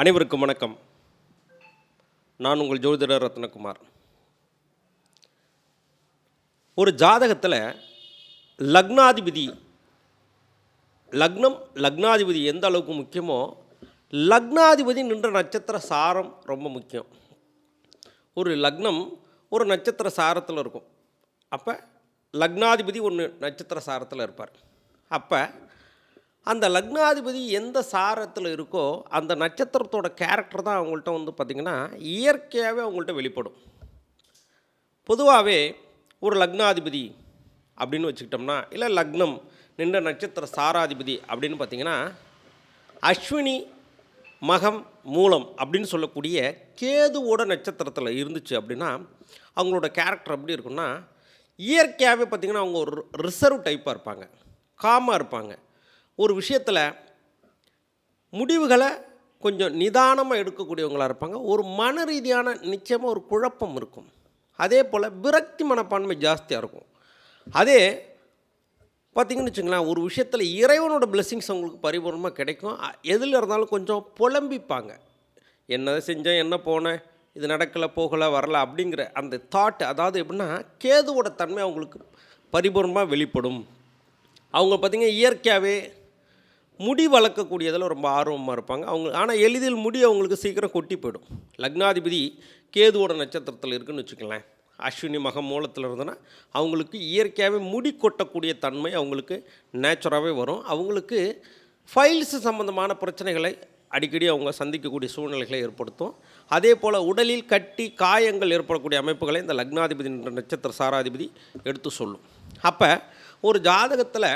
அனைவருக்கும் வணக்கம். நான் உங்கள் ஜோதிடர் ரத்னகுமார். ஒரு ஜாதகத்தில் லக்னாதிபதி எந்த அளவுக்கு முக்கியமோ, லக்னாதிபதி நின்ற நட்சத்திர சாரம் ரொம்ப முக்கியம். ஒரு லக்னம் ஒரு நட்சத்திர சாரத்தில் இருக்கும். அப்போ லக்னாதிபதி ஒன்று நட்சத்திர சாரத்தில் இருப்பார். அப்போ அந்த லக்னாதிபதி எந்த சாரத்தில் இருக்கோ அந்த நட்சத்திரத்தோட கேரக்டர் தான் அவங்கள்ட்ட பார்த்திங்கன்னா இயற்கையாகவே அவங்கள்ட்ட வெளிப்படும். பொதுவாகவே ஒரு லக்னாதிபதி அப்படின்னு வச்சுக்கிட்டோம்னா, இல்லை லக்னம் நின்ற நட்சத்திர சாராதிபதி அப்படின்னு பார்த்திங்கன்னா, அஸ்வினி மகம் மூலம் அப்படின்னு சொல்லக்கூடிய கேதுவோட நட்சத்திரத்தில் இருந்துச்சு அப்படின்னா அவங்களோட கேரக்டர் எப்படி இருக்குன்னா, இயற்கையாகவே பார்த்திங்கன்னா அவங்க ஒரு ரிசர்வ் டைப்பாக இருப்பாங்க, காமாக இருப்பாங்க. ஒரு விஷயத்தில் முடிவுகளை கொஞ்சம் நிதானமாக எடுக்கக்கூடியவங்களாக இருப்பாங்க. ஒரு மன ரீதியான நிச்சயமாக ஒரு குழப்பம் இருக்கும். அதே போல் விரக்தி மனப்பான்மை ஜாஸ்தியாக இருக்கும். அதே பார்த்திங்கன்னு வச்சுங்களேன், ஒரு விஷயத்தில் இறைவனோட பிளெஸ்ஸிங்ஸ் அவங்களுக்கு பரிபூர்ணமாக கிடைக்கும். எதில் இருந்தாலும் கொஞ்சம் புலம்பிப்பாங்க. என்ன செஞ்சேன், என்ன போனேன், இது நடக்கலை, போகலை, வரலை அப்படிங்கிற அந்த தாட், அதாவது எப்படின்னா கேதுவோட தன்மை அவங்களுக்கு பரிபூர்ணமாக வெளிப்படும். அவங்க பார்த்திங்கன்னா இயற்கையாகவே முடி வளர்க்கக்கூடியதில் ரொம்ப ஆர்வமாக இருப்பாங்க. ஆனால் எளிதில் முடி அவங்களுக்கு சீக்கிரம் கொட்டி போயிடும். லக்னாதிபதி கேதுவோட நட்சத்திரத்தில் இருக்குதுன்னு வச்சுக்கலாம், அஸ்வினி மகம் மூலத்தில் இருந்ததுன்னா அவங்களுக்கு இயற்கையாகவே முடி கொட்டக்கூடிய தன்மை அவங்களுக்கு நேச்சுராகவே வரும். அவங்களுக்கு ஃபைல்ஸ் சம்மந்தமான பிரச்சனைகளை அடிக்கடி அவங்க சந்திக்கக்கூடிய சூழ்நிலைகளை ஏற்படுத்தும். அதே போல் உடலில் கட்டி காயங்கள் ஏற்படக்கூடிய அமைப்புகளை இந்த லக்னாதிபதி நட்சத்திர சாராதிபதி எடுத்து சொல்லும். அப்போ ஒரு ஜாதகத்தில்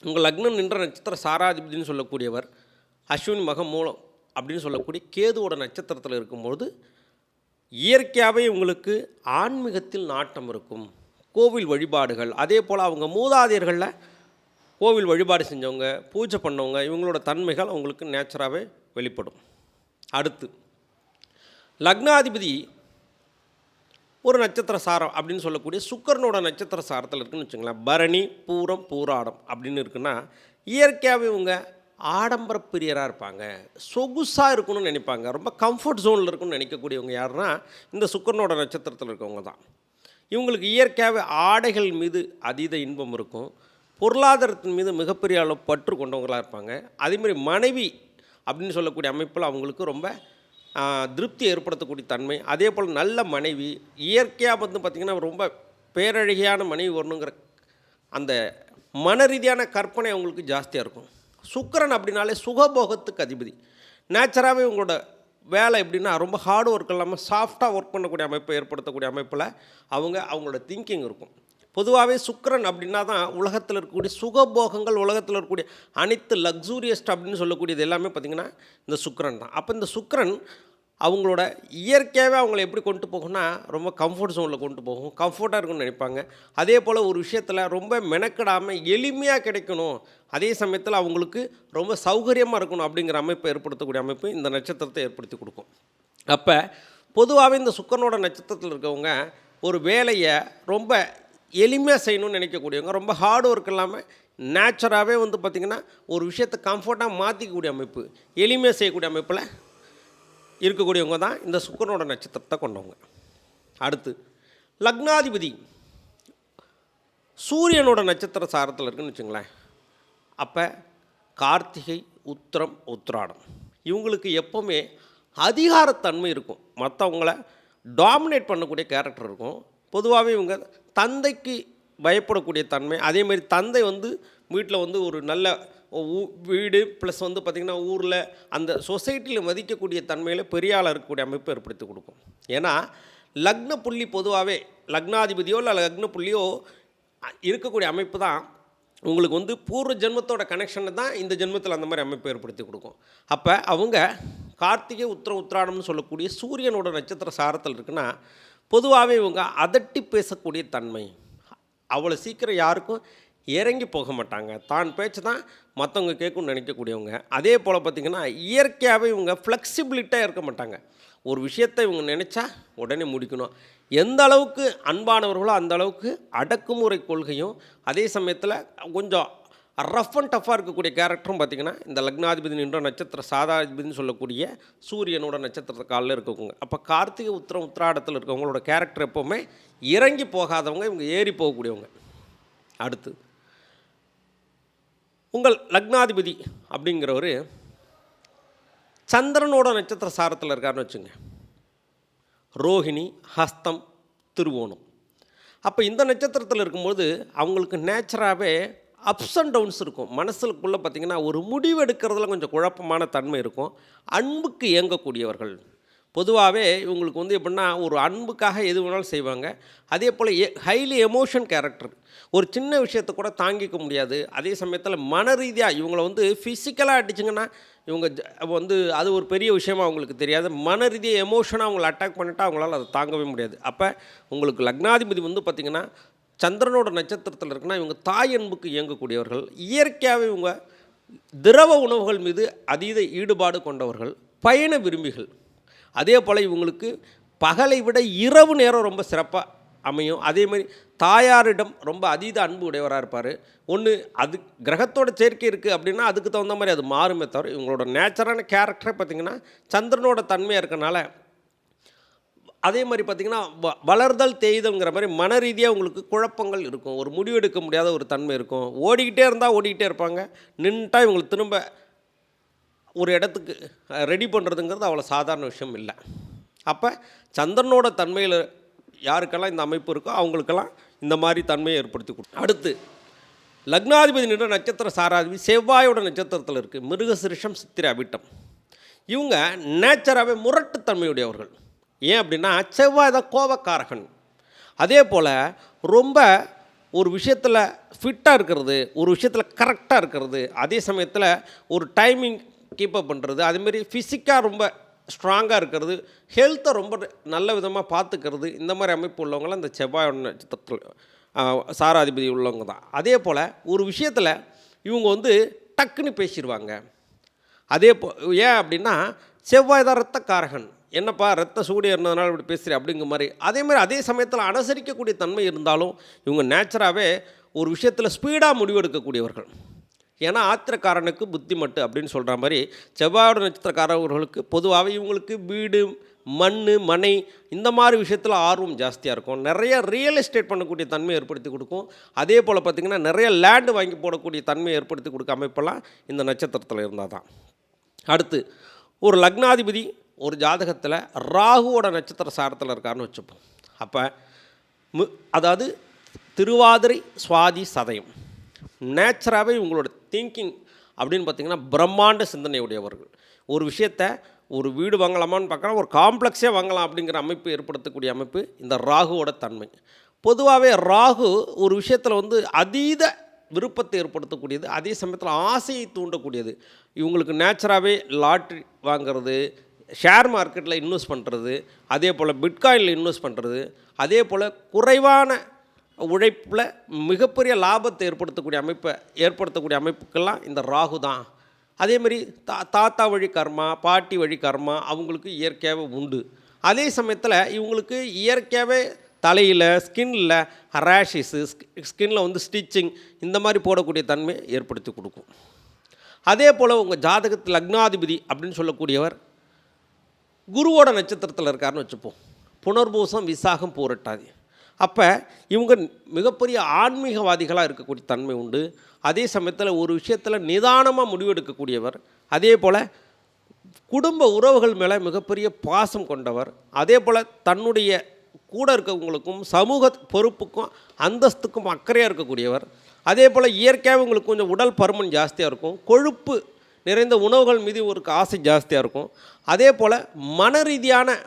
உங்கள் லக்னம் நின்ற நட்சத்திர சாராதிபதினு சொல்லக்கூடியவர் அஸ்வினி மகம் மூலம் அப்படின்னு சொல்லக்கூடிய கேதுவோட நட்சத்திரத்தில் இருக்கும்போது இயற்கையாகவே உங்களுக்கு ஆன்மீகத்தில் நாட்டம் இருக்கும். கோவில் வழிபாடுகள், அதே போல் அவங்க மூதாதையர்களில் கோவில் வழிபாடு செஞ்சவங்க, பூஜை பண்ணவங்க, இவங்களோட தன்மைகள் அவங்களுக்கு நேச்சராகவே வெளிப்படும். அடுத்து லக்னாதிபதி ஒரு நட்சத்திர சாரம் அப்படின்னு சொல்லக்கூடிய சுக்கரனோட நட்சத்திர சாரத்தில் இருக்குதுன்னு வச்சுங்களேன், பரணி பூரம் பூராடம் அப்படின்னு இருக்குன்னா இயற்கையாகவே இவங்க ஆடம்பர பிரியராக இருப்பாங்க, சொகுசாக இருக்கணும்னு நினைப்பாங்க, ரொம்ப கம்ஃபர்ட் ஜோனில் இருக்கணும்னு நினைக்கக்கூடியவங்க யாருன்னா இந்த சுக்கரனோட நட்சத்திரத்தில் இருக்கவங்க தான். இவங்களுக்கு இயற்கையாகவே ஆடைகள் மீது அதீத இன்பம் இருக்கும். பொருளாதாரத்தின் மீது மிகப்பெரிய அளவு பற்று கொண்டவங்களாக இருப்பாங்க. அதேமாதிரி மனைவி அப்படின்னு சொல்லக்கூடிய அமைப்பில் அவங்களுக்கு ரொம்ப திருப்தி ஏற்படுத்தக்கூடிய தன்மை. அதே போல் நல்ல மனைவி, இயற்கையாக பார்த்திங்கன்னா ரொம்ப பேரழகியான மனைவி வரணுங்கிற அந்த மன ரீதியான கற்பனை அவங்களுக்கு ஜாஸ்தியாக இருக்கும். சுக்கிரன் அப்படின்னாலே சுகபோகத்துக்கு அதிபதி. நேச்சராகவே உங்களோட வேலை எப்படின்னா ரொம்ப ஹார்ட் ஒர்க் இல்லாமல் சாஃப்டாக ஒர்க் பண்ணக்கூடிய அமைப்பை ஏற்படுத்தக்கூடிய அமைப்பில் அவங்களோட திங்கிங் இருக்கும். பொதுவாகவே சுக்கிரன் அப்படின்னா தான் உலகத்தில் இருக்கக்கூடிய சுகபோகங்கள், உலகத்தில் இருக்கக்கூடிய அனைத்து லக்ஸூரியஸ்ட் அப்படின்னு சொல்லக்கூடியது எல்லாமே பார்த்திங்கன்னா இந்த சுக்கிரன் தான். அப்போ இந்த சுக்கிரன் அவங்களோட இயற்கையாகவே அவங்கள எப்படி கொண்டு போகும்னா ரொம்ப கம்ஃபர்ட் ஜோனில் கொண்டு போகும், கம்ஃபர்ட்டாக இருக்குன்னு நினைப்பாங்க. அதே போல் ஒரு விஷயத்தில் ரொம்ப மெனக்கிடாமல் எளிமையாக கிடைக்கணும், அதே சமயத்தில் அவங்களுக்கு ரொம்ப சௌகரியமாக இருக்கணும் அப்படிங்கிற அமைப்பை ஏற்படுத்தக்கூடிய அமைப்பு இந்த நட்சத்திரத்தை ஏற்படுத்தி கொடுக்கும். அப்போ பொதுவாகவே இந்த சுக்கிரனோட நட்சத்திரத்தில் இருக்கவங்க ஒரு வேலையை ரொம்ப எளிமையாக செய்யணும்னு நினைக்கக்கூடியவங்க, ரொம்ப ஹார்ட் ஒர்க் இல்லாமல் நேச்சராகவே பார்த்திங்கன்னா ஒரு விஷயத்தை கம்ஃபர்ட்டாக மாற்றிக்கக்கூடிய அமைப்பு, எளிமையாக செய்யக்கூடிய அமைப்பில் இருக்கக்கூடியவங்க தான் இந்த சுக்கிரனோட நட்சத்திரத்தை கொண்டவங்க. அடுத்து லக்னாதிபதி சூரியனோட நட்சத்திர சாரத்தில் இருக்குதுன்னு வச்சுங்களேன். அப்போ கார்த்திகை, உத்திரம், உத்திராடம் இவங்களுக்கு எப்போவுமே அதிகாரத்தன்மை இருக்கும், மற்றவங்கள டாமினேட் பண்ணக்கூடிய கேரக்டர் இருக்கும். பொதுவாகவே இவங்க தந்தைக்கு பயப்படக்கூடிய தன்மை, அதேமாதிரி தந்தை வீட்டில் ஒரு நல்ல வீடு ப்ளஸ் பார்த்திங்கன்னா ஊரில் அந்த சொசைட்டியில் மதிக்கக்கூடிய தன்மையில் பெரிய ஆளாக இருக்கக்கூடிய அமைப்பை ஏற்படுத்தி கொடுக்கும். ஏன்னா லக்ன புள்ளி பொதுவாகவே லக்னாதிபதியோ இல்லை லக்ன புள்ளியோ இருக்கக்கூடிய அமைப்பு தான் உங்களுக்கு பூர்வ ஜென்மத்தோட கனெக்ஷனை தான் இந்த ஜென்மத்தில் அந்த மாதிரி அமைப்பை ஏற்படுத்தி கொடுக்கும். அப்போ அவங்க கார்த்திகை, உத்திராடம்னு சொல்லக்கூடிய சூரியனோட நட்சத்திர சாரத்தில் இருக்குன்னா பொதுவாகவே இவங்க அதட்டி பேசக்கூடிய தன்மை, அவ்வளோ சீக்கிரம் யாருக்கும் இறங்கி போக மாட்டாங்க, தான் பேச்சு தான் மற்றவங்க கேட்கும்னு நினைக்கக்கூடியவங்க. அதே போல் பார்த்திங்கன்னா இயற்கையாகவே இவங்க ஃப்ளெக்சிபிலிட்டாக இருக்க மாட்டாங்க. ஒரு விஷயத்தை இவங்க நினச்சா உடனே முடிக்கணும். எந்த அளவுக்கு அன்பானவர்களோ அந்த அளவுக்கு அடக்குமுறை கொள்கையும், அதே சமயத்தில் கொஞ்சம் ரஃப் அண்ட் டஃப்பாக இருக்கக்கூடிய கேரக்டரும் பார்த்திங்கன்னா இந்த லக்னாதிபதி நின்ற நட்சத்திர சாதாதிபதினு சொல்லக்கூடிய சூரியனோட நட்சத்திரத்தை காலில் இருக்கவங்க. அப்போ கார்த்திகை உத்திரம் உத்திராடத்தில் இருக்கவங்களோட கேரக்டர் எப்போவுமே இறங்கி போகாதவங்க, இவங்க ஏறி போகக்கூடியவங்க. அடுத்து உங்கள் லக்னாதிபதி அப்படிங்கிறவர் சந்திரனோட நட்சத்திர சாரத்தில் இருக்காருன்னு வச்சுங்க. ரோஹிணி, ஹஸ்தம், திருவோணம். அப்போ இந்த நட்சத்திரத்தில் இருக்கும்போது அவங்களுக்கு நேச்சராகவே அப்ஸ் அண்ட் டவுன்ஸ் இருக்கும். மனசுக்குள்ளே பார்த்திங்கன்னா ஒரு முடிவு எடுக்கிறதுல கொஞ்சம் குழப்பமான தன்மை இருக்கும். அன்புக்கு இயங்கக்கூடியவர்கள். பொதுவாகவே இவங்களுக்கு வந்து எப்படின்னா ஒரு அன்புக்காக எது வேணாலும் செய்வாங்க. அதே போல் ஹைலி எமோஷன் கேரக்டர். ஒரு சின்ன விஷயத்தை கூட தாங்கிக்க முடியாது. அதே சமயத்தில் மன ரீதியாக இவங்களை வந்து ஃபிசிக்கலாக அடிச்சிங்கன்னா இவங்க வந்து அது ஒரு பெரிய விஷயமா அவங்களுக்கு தெரியாது. மன ரீதியாக எமோஷனாக அவங்கள அட்டாக் பண்ணிட்டா அவங்களால அதை தாங்கவே முடியாது. அப்போ உங்களுக்கு லக்னாதிபதி வந்து பார்த்திங்கன்னா சந்திரனோட நட்சத்திரத்தில் இருக்குன்னா இவங்க தாய் அன்புக்கு இயங்கக்கூடியவர்கள். இயற்கையாகவே இவங்க திரவ உணவுகள் மீது அதீத ஈடுபாடு கொண்டவர்கள். பயண விரும்பிகள். அதே போல் இவங்களுக்கு பகலை விட இரவு நேரம் ரொம்ப சிறப்பாக அமையும். அதேமாதிரி தாயாரிடம் ரொம்ப அதீத அன்பு உடையவராக இருப்பார். ஒன்று அது கிரகத்தோட சேர்க்கை இருக்குது அப்படின்னா அதுக்கு தகுந்த மாதிரி அது மாறுமே தவிர இவங்களோட நேச்சரான கேரக்டரை பார்த்திங்கன்னா சந்திரனோட தன்மையாக இருக்கனால அதே மாதிரி பார்த்திங்கன்னா வளர்தல் தேய்தல்ங்கிற மாதிரி மன ரீதியாக உங்களுக்கு குழப்பங்கள் இருக்கும். ஒரு முடிவெடுக்க முடியாத ஒரு தன்மை இருக்கும். ஓடிக்கிட்டே இருந்தால் ஓடிக்கிட்டே இருப்பாங்க. நின்றுட்டா இவங்களுக்கு திரும்ப ஒரு இடத்துக்கு ரெடி பண்ணுறதுங்கிறது அவ்வளோ சாதாரண விஷயம் இல்லை. அப்போ சந்திரனோட தன்மையில் யாருக்கெல்லாம் இந்த அமைப்பு இருக்கோ அவங்களுக்கெல்லாம் இந்த மாதிரி தன்மையை ஏற்படுத்தி கொடுக்கும். அடுத்து லக்னாதிபதி நின்ற நட்சத்திர சாராதிபதி செவ்வாயோட நட்சத்திரத்தில் இருக்குது. மிருகசிரிஷம், சித்திரை, அவிட்டம். இவங்க நேச்சராகவே முரட்டுத்தன்மையுடையவர்கள். ஏன் அப்படின்னா செவ்வாய் தான் கோபக்காரகன். அதே போல் ரொம்ப ஒரு விஷயத்தில் ஃபிட்டாக இருக்கிறது, ஒரு விஷயத்தில் கரெக்டாக இருக்கிறது, அதே சமயத்தில் ஒரு டைமிங் கீப்பப் பண்ணுறது, அதேமாரி ஃபிசிக்காக ரொம்ப ஸ்ட்ராங்காக இருக்கிறது, ஹெல்த்தை ரொம்ப நல்ல விதமாக பார்த்துக்கிறது, இந்த மாதிரி அமைப்பு உள்ளவங்களாம் இந்த செவ்வாயோட நட்சத்திரத்தில் சாராதிபதி உள்ளவங்க தான். அதே போல் ஒரு விஷயத்தில் இவங்க வந்து டக்குன்னு பேசிடுவாங்க. அதே ஏன் அப்படின்னா செவ்வாய் தான் இரத்தக்காரகன். என்னப்பா ரத்த சூடு ஏறினதுனால இப்படி பேசுகிறேன் அப்படிங்கிற மாதிரி. அதே சமயத்தில் அனுசரிக்கக்கூடிய தன்மை இருந்தாலும் இவங்க நேச்சராகவே ஒரு விஷயத்தில் ஸ்பீடாக முடிவெடுக்கக்கூடியவர்கள். ஏன்னா ஆத்திரக்காரனுக்கு புத்தி மட்டு அப்படின்னு சொல்கிற மாதிரி செவ்வாயோட நட்சத்திரக்காரர்களுக்கு பொதுவாகவே இவங்களுக்கு வீடு, மண், மனை இந்த மாதிரி விஷயத்தில் ஆர்வம் ஜாஸ்தியாக இருக்கும். நிறைய ரியல் எஸ்டேட் பண்ணக்கூடிய தன்மையை ஏற்படுத்தி கொடுக்கும். அதே போல் பார்த்திங்கன்னா நிறைய லேண்டு வாங்கி போடக்கூடிய தன்மையை ஏற்படுத்தி கொடுக்க அமைப்பெல்லாம் இந்த நட்சத்திரத்தில் இருந்தால் தான். அடுத்து ஒரு லக்னாதிபதி ஒரு ஜாதகத்தில் ராகுவோட நட்சத்திர சாரத்தில் இருக்காருன்னு வச்சுப்போம். அப்போ அதாவது திருவாதிரை, சுவாதி, சதயம் நேச்சராகவே இவங்களோட திங்கிங் அப்படின்னு பார்த்திங்கன்னா பிரம்மாண்ட சிந்தனை உடையவர்கள். ஒரு விஷயத்தை ஒரு வீடு வாங்கலாமான்னு பார்க்குறோம், ஒரு காம்ப்ளெக்ஸே வாங்கலாம் அப்படிங்கிற அமைப்பு ஏற்படுத்தக்கூடிய அமைப்பு இந்த ராகுவோட தன்மை. பொதுவாகவே ராகு ஒரு விஷயத்தில் வந்து அதீத விருப்பத்தை ஏற்படுத்தக்கூடியது, அதே சமயத்தில் ஆசையை தூண்டக்கூடியது. இவங்களுக்கு நேச்சராகவே லாட்ரி வாங்கிறது, ஷேர் மார்க்கெட்டில் இன்வெஸ்ட் பண்ணுறது, அதே போல் பிட்காயினில் இன்வெஸ்ட் பண்ணுறது, அதே போல் குறைவான உழைப்பில் மிகப்பெரிய லாபத்தை ஏற்படுத்தக்கூடிய அமைப்புக்கெல்லாம் இந்த ராகு தான். அதேமாதிரி தாத்தா வழி கர்மா, பாட்டி வழி கர்மா அவங்களுக்கு இயற்கையாகவே உண்டு. அதே சமயத்தில் இவங்களுக்கு இயற்கையாகவே தலையில், ஸ்கின்னில் ரேஷஸு, ஸ்கின்னில் வந்து ஸ்டிச்சிங் இந்த மாதிரி போடக்கூடிய தன்மையை ஏற்படுத்தி கொடுக்கும். அதே போல் உங்கள் ஜாதகத்தில் லக்னாதிபதி அப்படின்னு சொல்லக்கூடியவர் குருவோட நட்சத்திரத்தில் இருக்காருன்னு வச்சுப்போம். புனர்பூசம், விசாகம், பூரட்டாதி. அப்போ இவங்க மிகப்பெரிய ஆன்மீகவாதிகளாக இருக்கக்கூடிய தன்மை உண்டு. அதே சமயத்தில் ஒரு விஷயத்தில் நிதானமாக முடிவெடுக்கக்கூடியவர். அதே போல் குடும்ப உறவுகள் மேலே மிகப்பெரிய பாசம் கொண்டவர். அதே போல் தன்னுடைய கூட இருக்கவங்களுக்கும் சமூக பொறுப்புக்கும் அந்தஸ்துக்கும் அக்கறையாக இருக்கக்கூடியவர். அதே போல் இயற்கையாக உங்களுக்கு கொஞ்சம் உடல் பருமன் ஜாஸ்தியாக இருக்கும். கொழுப்பு நிறைந்த உணவுகள் மீது ஒரு ஆசை ஜாஸ்தியாக இருக்கும். அதே போல் மன ரீதியான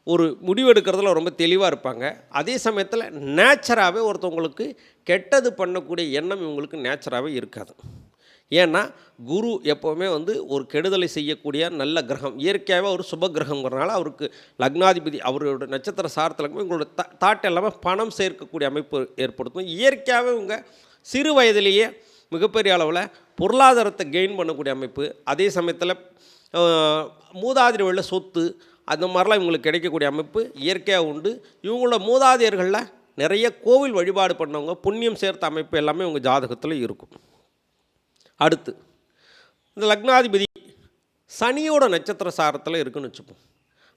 ஒரு முடிவெடுக்கிறதுல ரொம்ப தெளிவாக இருப்பாங்க. அதே சமயத்தில் நேச்சராகவே ஒருத்தவங்களுக்கு கெட்டது பண்ணக்கூடிய எண்ணம் இவங்களுக்கு நேச்சராகவே இருக்காது. ஏன்னா குரு எப்போவுமே வந்து ஒரு கெடுதலை செய்யக்கூடிய நல்ல கிரகம், இயற்கையாகவே ஒரு சுப கிரகங்கிறனால அவருக்கு லக்னாதிபதி அவரோட நட்சத்திர சாரத்தில் இவங்களோட தாட் எல்லாமே பணம் சேர்க்கக்கூடிய அமைப்பு ஏற்படுத்தும். இயற்கையாகவே இவங்க சிறு வயதிலேயே மிகப்பெரிய அளவில் பொருளாதாரத்தை கெயின் பண்ணக்கூடிய அமைப்பு. அதே சமயத்தில் மூதாதையர் வழியில் சொத்து அந்த மாதிரிலாம் இவங்களுக்கு கிடைக்கக்கூடிய அமைப்பு இயற்கையாக உண்டு. இவங்களோட மூதாதையர்களில் நிறைய கோவில் வழிபாடு பண்ணவங்க, புண்ணியம் சேர்த்த அமைப்பு எல்லாமே இவங்க ஜாதகத்தில் இருக்கும். அடுத்து இந்த லக்னாதிபதி சனியோட நட்சத்திர சாரத்தில் இருக்குன்னு வச்சுப்போம்.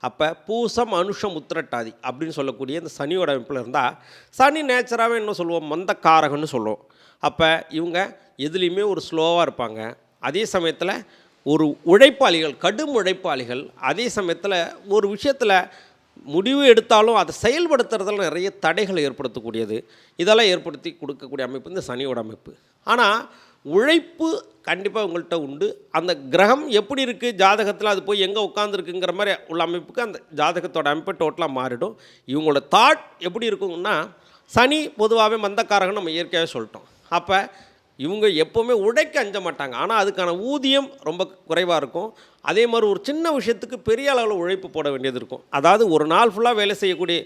அப்போ பூசம் அனுஷம் உத்திரட்டாதி அப்படின்னு சொல்லக்கூடிய இந்த சனியோட அமைப்பில் இருந்தால், சனி நேச்சராகவே என்ன சொல்லுவோம், மந்தக்காரகன்னு சொல்லுவோம். அப்போ இவங்க எதுலேயுமே ஒரு ஸ்லோவாக இருப்பாங்க. அதே சமயத்தில் ஒரு உழைப்பாளிகள், கடும் உழைப்பாளிகள். அதே சமயத்தில் ஒரு விஷயத்தில் முடிவு எடுத்தாலும் அதை செயல்படுத்துறதுல நிறைய தடைகளை ஏற்படுத்தக்கூடியது. இதெல்லாம் ஏற்படுத்தி கொடுக்கக்கூடிய அமைப்பு இந்த சனியோட அமைப்பு. ஆனால் உழைப்பு கண்டிப்பாக உங்கள்கிட்ட உண்டு. அந்த கிரகம் எப்படி இருக்குது ஜாதகத்தில், அது போய் எங்கே உட்காந்துருக்குங்கிற மாதிரி உள்ள அமைப்புக்கு அந்த ஜாதகத்தோட அமைப்பு டோட்டலாக மாறிடும். இவங்களோட தாட் எப்படி இருக்குங்கன்னா, சனி பொதுவாகவே மந்தக்காரகன்னு நம்ம இயற்கையாகவே சொல்லிட்டோம். அப்போ இவங்க எப்போவுமே உழைக்க அஞ்ச மாட்டாங்க. ஆனால் அதுக்கான ஊதியம் ரொம்ப குறைவாக இருக்கும். அதே மாதிரி ஒரு சின்ன விஷயத்துக்கு பெரிய அளவில் உழைப்பு போட வேண்டியது இருக்கும். அதாவது ஒரு நாள் ஃபுல்லாக வேலை செய்யக்கூடிய,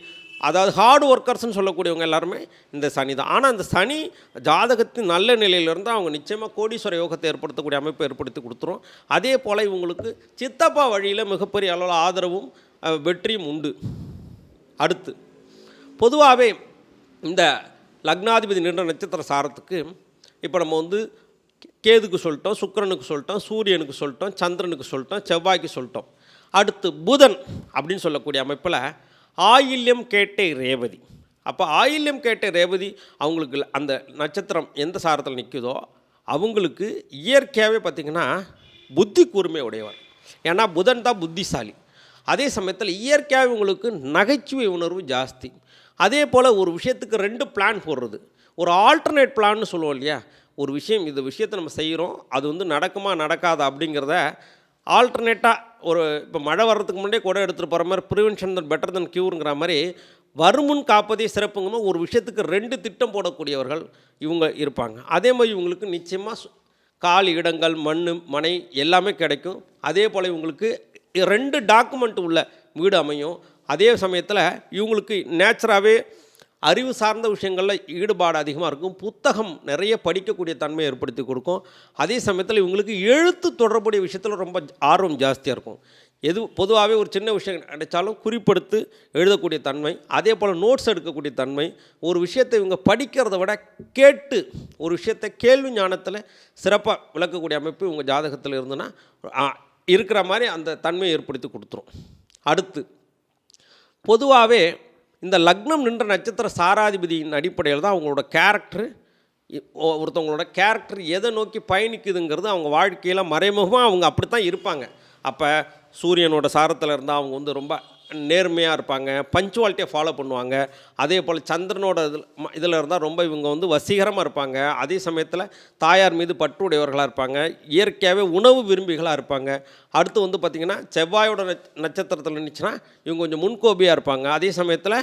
அதாவது ஹார்டு ஒர்க்கர்ஸ்ன்னு சொல்லக்கூடியவங்க எல்லாருமே இந்த சனி தான். ஆனால் இந்த சனி ஜாதகத்தின் நல்ல நிலையிலிருந்து அவங்க நிச்சயமாக கோடீஸ்வர யோகத்தை ஏற்படுத்தக்கூடிய அமைப்பை ஏற்படுத்தி கொடுத்துரும். அதே போல் இவங்களுக்கு சித்தப்பா வழியில் மிகப்பெரிய அளவில் ஆதரவும் வெற்றியும் உண்டு. அடுத்து பொதுவாகவே இந்த லக்னாதிபதி நின்ற நட்சத்திர சாரத்துக்கு இப்போ நம்ம வந்து கேதுக்கு சொல்லிட்டோம், சுக்கிரனுக்கு சொல்லிட்டோம், சூரியனுக்கு சொல்லிட்டோம், சந்திரனுக்கு சொல்லிட்டோம், செவ்வாய்க்கு சொல்லிட்டோம். அடுத்து புதன் அப்படின்னு சொல்லக்கூடிய அமைப்பில் ஆயில்யம் கேட்டை ரேவதி. அப்போ ஆயில்யம் கேட்டை ரேவதி அவங்களுக்கு அந்த நட்சத்திரம் எந்த சாரத்தில் நிற்குதோ அவங்களுக்கு இயற்கையாகவே பார்த்திங்கன்னா புத்தி கூர்மை உடையவர். ஏன்னா புதன் தான் புத்திசாலி. அதே சமயத்தில் இயற்கையாகவே உங்களுக்கு நகைச்சுவை உணர்வு ஜாஸ்தி. அதே போல் ஒரு விஷயத்துக்கு 2 பிளான் போடுறது, ஒரு ஆல்டர்னேட் பிளான்னு சொல்லுவோம் இல்லையா. ஒரு விஷயம், இந்த விஷயத்தை நம்ம செய்கிறோம், அது வந்து நடக்குமா நடக்காதா அப்படிங்கிறத ஆல்டர்னேட்டாக, ஒரு இப்போ மழை வர்றதுக்கு முன்னாடியே கூட எடுத்துகிட்டு போகிற மாதிரி ப்ரிவென்ஷன் தன் பெட்டர் தன் க்யூருங்கிற மாதிரி வருமுன் காப்பதே சிறப்புங்கன்னு ஒரு விஷயத்துக்கு 2 திட்டம் போடக்கூடியவர்கள் இவங்க இருப்பாங்க. அதே மாதிரி இவங்களுக்கு நிச்சயமாக காலி இடங்கள், மண், மனை எல்லாமே கிடைக்கும். அதே போல் இவங்களுக்கு 2 டாக்குமெண்ட் உள்ள வீடு அமையும். அதே சமயத்தில் இவங்களுக்கு நேச்சராகவே அறிவு சார்ந்த விஷயங்களில் ஈடுபாடு அதிகமாக இருக்கும். புத்தகம் நிறைய படிக்கக்கூடிய தன்மையை ஏற்படுத்தி கொடுக்கும். அதே சமயத்தில் இவங்களுக்கு எழுத்து தொடர்புடைய விஷயத்தில் ரொம்ப ஆர்வம் ஜாஸ்தியாக இருக்கும். எது பொதுவாகவே ஒரு சின்ன விஷயம் கிடைச்சாலும் குறிப்பெடுத்து எழுதக்கூடிய தன்மை, அதே போல் நோட்ஸ் எடுக்கக்கூடிய தன்மை. ஒரு விஷயத்தை இவங்க படிக்கிறத விட கேட்டு ஒரு விஷயத்தை கேள்வி ஞானத்தில் சிறப்பாக விளக்கக்கூடிய அமைப்பு இவங்க ஜாதகத்தில் இருந்துன்னா இருக்கிற மாதிரி அந்த தன்மையை ஏற்படுத்தி கொடுத்துரும். அடுத்து பொதுவாகவே இந்த லக்னம் நின்ற நட்சத்திர சாராதிபதியின் அடிப்படையில் தான் அவங்களோட கேரக்டர், ஒருத்தவங்களோட கேரக்டர் எதை நோக்கி பயணிக்குதுங்கிறது அவங்க வாழ்க்கையில் மறைமுகமாக அவங்க அப்படி தான் இருப்பாங்க. அப்போ சூரியனோட சாரத்தில் இருந்தால் அவங்க வந்து ரொம்ப நேர்மையாக இருப்பாங்க, பஞ்சுவாலிட்டியை ஃபாலோ பண்ணுவாங்க. அதே போல் சந்திரனோட இதில் இருந்தால் ரொம்ப இவங்க வந்து வசீகரமாக இருப்பாங்க. அதே சமயத்தில் தாயார் மீது பற்றுடையவர்களாக இருப்பாங்க. இயற்கையாகவே உணவு விரும்பிகளாக இருப்பாங்க. அடுத்து வந்து பார்த்திங்கன்னா செவ்வாயோட நட்சத்திரத்தில் இருந்துச்சுன்னா இவங்க கொஞ்சம் முன்கோபியாக இருப்பாங்க. அதே சமயத்தில்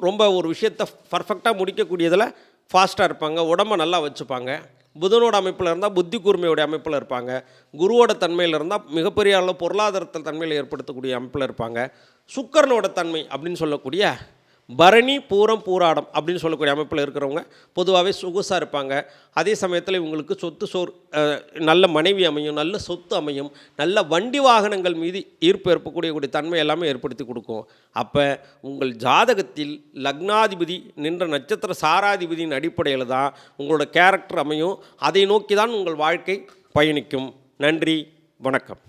ரொம்ப ஒரு விஷயத்தை பர்ஃபெக்டாக முடிக்கக்கூடியதில் ஃபாஸ்ட்டாக இருப்பாங்க. உடம்பை நல்லா வச்சுப்பாங்க. புதனோட அமைப்பில் இருந்தால் புத்தி கூர்மையோடைய அமைப்பில் இருப்பாங்க. குருவோட தன்மையில் இருந்தால் மிகப்பெரிய அளவு பொருளாதாரத்தில் தன்மையில் ஏற்படுத்தக்கூடிய அமைப்பில் இருப்பாங்க. சுக்கிரனோட தன்மை அப்படின்னு சொல்லக்கூடிய பரணி பூரம் பூராடம் அப்படின்னு சொல்லக்கூடிய அமைப்பில் இருக்கிறவங்க பொதுவாகவே சொகுசாக இருப்பாங்க. அதே சமயத்தில் இவங்களுக்கு நல்ல மனைவி அமையும், நல்ல சொத்து அமையும், நல்ல வண்டி வாகனங்கள் மீது ஈர்ப்பு ஏற்படக்கூடிய தன்மை எல்லாமே ஏற்படுத்தி கொடுக்கும். அப்போ உங்கள் ஜாதகத்தில் லக்னாதிபதி நின்ற நட்சத்திர சாராதிபதியின் அடிப்படையில் தான் உங்களோட கேரக்டர் அமையும். அதை நோக்கி தான் உங்கள் வாழ்க்கை பயணிக்கும். நன்றி, வணக்கம்.